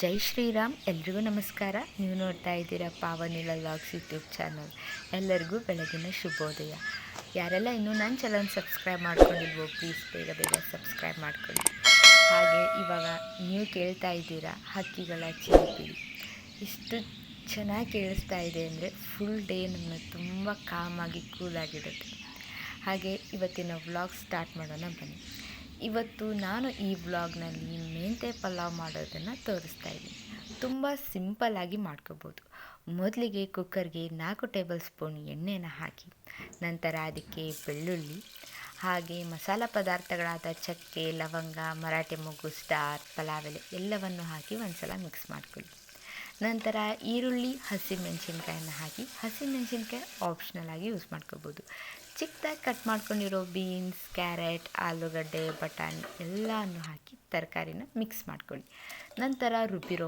ಜೈ ಶ್ರೀರಾಮ್. ಎಲ್ರಿಗೂ ನಮಸ್ಕಾರ. ನೀವು ನೋಡ್ತಾ ಇದ್ದೀರಾ ಪಾವನಿಲ ವ್ಲಾಗ್ಸ್ ಯೂಟ್ಯೂಬ್ ಚಾನಲ್. ಎಲ್ಲರಿಗೂ ಬೆಳಗಿನ ಶುಭೋದಯ. ಯಾರೆಲ್ಲ ಇನ್ನೂ ನನ್ನ ಚಾನಲ್ ಸಬ್ಸ್ಕ್ರೈಬ್ ಮಾಡ್ಕೊಂಡಿಲ್ವೋ ಪ್ಲೀಸ್ ಬೇಗ ಬೇಗ ಸಬ್ಸ್ಕ್ರೈಬ್ ಮಾಡ್ಕೊಳ್ಳಿ. ಹಾಗೆ ಇವಾಗ ನೀವು ಕೇಳ್ತಾ ಇದ್ದೀರಾ ಹಕ್ಕಿಗಳ ಚಿಲಿಪಿಲಿ. ಇಷ್ಟು ಚೆನ್ನಾಗಿ ಕೇಳಿಸ್ತಾ ಇದೆ ಅಂದರೆ ಫುಲ್ ಡೇ ನನ್ನ ತುಂಬ ಕಾಮಾಗಿ ಕೂಲಾಗಿರುತ್ತೆ. ಹಾಗೆ ಇವತ್ತಿನ ವ್ಲಾಗ್ ಸ್ಟಾರ್ಟ್ ಮಾಡೋಣ ಬನ್ನಿ. ಇವತ್ತು ನಾನು ಈ ವ್ಲಾಗ್ನಲ್ಲಿ ಮೆಂತ್ಯ ಪಲಾವ್ ಮಾಡೋದನ್ನು ತೋರಿಸ್ತಾ ಇದ್ದೀನಿ. ತುಂಬ ಸಿಂಪಲ್ಲಾಗಿ ಮಾಡ್ಕೋಬೋದು. ಮೊದಲಿಗೆ ಕುಕ್ಕರ್ಗೆ 4 ಟೇಬಲ್ ಸ್ಪೂನ್ ಎಣ್ಣೆನ ಹಾಕಿ, ನಂತರ ಅದಕ್ಕೆ ಬೆಳ್ಳುಳ್ಳಿ ಹಾಗೆ ಮಸಾಲ ಪದಾರ್ಥಗಳಾದ ಚಕ್ಕೆ, ಲವಂಗ, ಮರಾಠಿ ಮೊಗ್ಗು, ಸ್ಟಾರ್, ಪಲಾವ್ ಎಲೆ ಎಲ್ಲವನ್ನು ಹಾಕಿ ಒಂದು ಸಲ ಮಿಕ್ಸ್ ಮಾಡ್ಕೊಳ್ಳಿ. ನಂತರ ಈರುಳ್ಳಿ, ಹಸಿಮೆಣಸಿನ್ಕಾಯನ್ನು ಹಾಕಿ, ಹಸಿಮೆಣಸಿನ್ಕಾಯಿ ಆಪ್ಷನಲ್ ಆಗಿ ಯೂಸ್ ಮಾಡ್ಕೋಬೋದು. ಚಿಕ್ಕದಾಗಿ ಕಟ್ ಮಾಡ್ಕೊಂಡಿರೋ ಬೀನ್ಸ್, ಕ್ಯಾರೆಟ್, ಆಲೂಗಡ್ಡೆ, ಬಟಾಣಿ ಎಲ್ಲನೂ ಹಾಕಿ ತರಕಾರಿನ ಮಿಕ್ಸ್ ಮಾಡ್ಕೊಳ್ಳಿ. ನಂತರ ರುಬ್ಬಿರೋ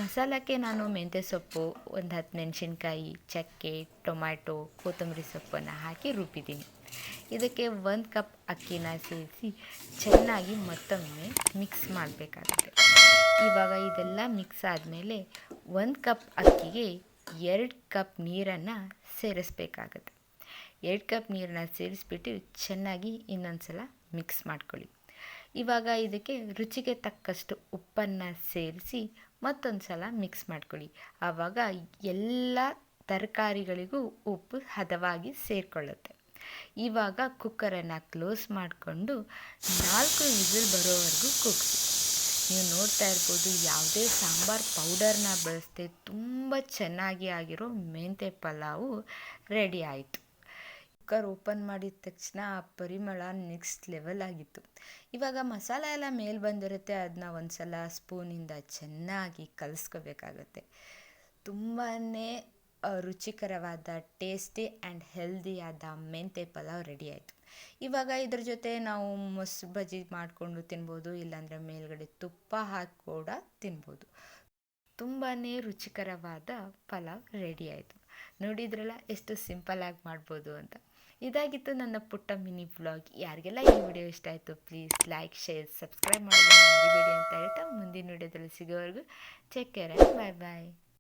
ಮಸಾಲಕ್ಕೆ ನಾನು ಮೆಂತ್ಯ ಸೊಪ್ಪು, ಒಂದು 10 ಮೆಣಸಿನ್ಕಾಯಿ, ಚಕ್ಕೆ, ಟೊಮ್ಯಾಟೊ, ಕೊತ್ತಂಬರಿ ಸೊಪ್ಪನ್ನು ಹಾಕಿ ರುಬ್ಬಿದ್ದೀನಿ. ಇದಕ್ಕೆ 1 ಕಪ್ ಅಕ್ಕಿನ ಸೇರಿಸಿ ಚೆನ್ನಾಗಿ ಮತ್ತೊಮ್ಮೆ ಮಿಕ್ಸ್ ಮಾಡಬೇಕಾಗುತ್ತೆ. ಇವಾಗ ಇದೆಲ್ಲ ಮಿಕ್ಸ್ ಆದಮೇಲೆ 1 ಕಪ್ ಅಕ್ಕಿಗೆ 2 ಕಪ್ ನೀರನ್ನು ಸೇರಿಸ್ಬೇಕಾಗತ್ತೆ. 2 ಕಪ್ ನೀರನ್ನ ಸೇರಿಸ್ಬಿಟ್ಟು ಚೆನ್ನಾಗಿ ಇನ್ನೊಂದು ಸಲ ಮಿಕ್ಸ್ ಮಾಡ್ಕೊಳ್ಳಿ. ಇವಾಗ ಇದಕ್ಕೆ ರುಚಿಗೆ ತಕ್ಕಷ್ಟು ಉಪ್ಪನ್ನು ಸೇರಿಸಿ ಮತ್ತೊಂದು ಸಲ ಮಿಕ್ಸ್ ಮಾಡ್ಕೊಳ್ಳಿ. ಆವಾಗ ಎಲ್ಲ ತರಕಾರಿಗಳಿಗೂ ಉಪ್ಪು ಹದವಾಗಿ ಸೇರಿಕೊಳ್ಳುತ್ತೆ. ಇವಾಗ ಕುಕ್ಕರನ್ನು ಕ್ಲೋಸ್ ಮಾಡಿಕೊಂಡು 4 ವಿಸಿಲ್ ಬರೋವರೆಗೂ ಕುಗ್ಸಿ. ನೀವು ನೋಡ್ತಾ ಇರ್ಬೋದು, ಯಾವುದೇ ಸಾಂಬಾರು ಪೌಡರ್ನ ಬಳಸದೆ ತುಂಬ ಚೆನ್ನಾಗಿ ಆಗಿರೋ ಮೆಂತ್ಯ ಪಲಾವು ರೆಡಿ ಆಯಿತು. ಕುಕ್ಕರ್ ಓಪನ್ ಮಾಡಿದ ತಕ್ಷಣ ಆ ಪರಿಮಳ ನೆಕ್ಸ್ಟ್ ಲೆವೆಲ್ ಆಗಿತ್ತು. ಇವಾಗ ಮಸಾಲೆ ಎಲ್ಲ ಮೇಲೆ ಬಂದಿರುತ್ತೆ, ಅದನ್ನ ಒಂದು ಸಲ ಸ್ಪೂನಿಂದ ಚೆನ್ನಾಗಿ ಕಲಿಸ್ಕೋಬೇಕಾಗತ್ತೆ. ತುಂಬಾ ರುಚಿಕರವಾದ ಟೇಸ್ಟಿ ಆ್ಯಂಡ್ ಹೆಲ್ದಿಯಾದ ಮೆಂತ್ಯ ಪಲಾವ್ ರೆಡಿ ಆಯಿತು. ಇವಾಗ ಇದ್ರ ಜೊತೆ ನಾವು ಮೊಸರು ಬಜ್ಜಿ ಮಾಡಿಕೊಂಡು ತಿನ್ಬೋದು, ಇಲ್ಲಾಂದರೆ ಮೇಲ್ಗಡೆ ತುಪ್ಪ ಹಾಕಿ ಕೂಡ ತಿನ್ಬೋದು. ತುಂಬಾ ರುಚಿಕರವಾದ ಪಲಾವ್ ರೆಡಿ ಆಯಿತು. ನೋಡಿದ್ರಲ್ಲ ಎಷ್ಟು ಸಿಂಪಲ್ಲಾಗಿ ಮಾಡ್ಬೋದು ಅಂತ. ಇದಾಗಿತ್ತು ನನ್ನ ಪುಟ್ಟ ಮಿನಿ ವ್ಲಾಗ್. ಯಾರಿಗೆಲ್ಲ ಈ ವಿಡಿಯೋ ಇಷ್ಟ ಆಯಿತು ಪ್ಲೀಸ್ ಲೈಕ್, ಶೇರ್, ಸಬ್ಸ್ಕ್ರೈಬ್ ಮಾಡೋದನ್ನು ಮರಿಬೇಡಿ ಅಂತ ಹೇಳ್ತಾ ಮುಂದಿನ ವಿಡಿಯೋದಲ್ಲಿ ಸಿಗೋವರೆಗೂ ಟೇಕ್ ಕೇರ್, ಬಾಯ್ ಬಾಯ್.